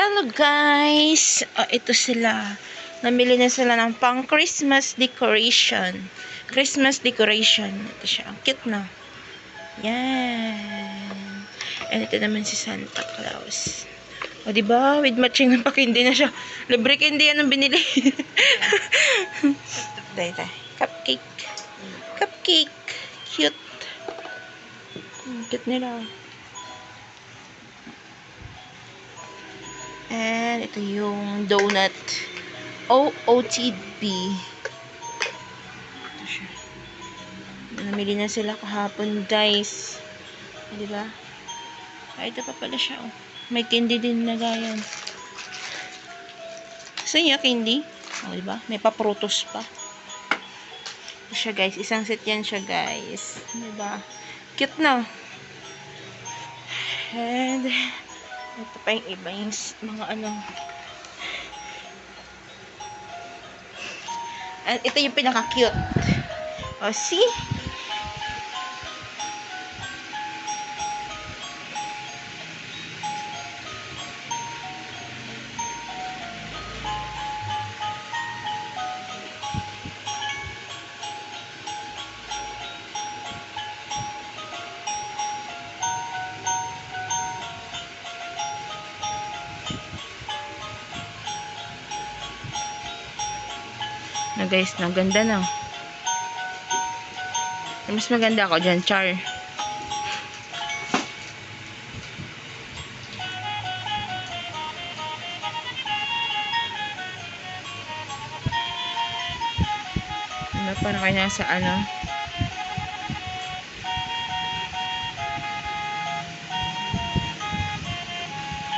Hello guys! Ito sila. Namili na sila ng pang Christmas decoration. Christmas decoration. Ito siya. Ang cute na. Yan. And ito naman si Santa Claus. O diba? With matching ng pakindi na siya. Libre candy yan ang binili. Dahil. Cupcake. Cupcake. Cute. Cute nila. And ito yung donut. OOTB. Ito siya. Namili na sila kahapon, guys. Diba? Ito pa pala siya, oh. May candy din na gayan. Gusto niya candy? Oh, diba? May paprutos pa. Ito siya, guys. Isang set yan siya, guys. Diba? Cute na. And ito pa yung iba, yung mga ano. And ito yung pinaka-cute. O, see? Na guys, naganda na. Mas maganda ako dyan, char. Ano, parang kayo nasa ano.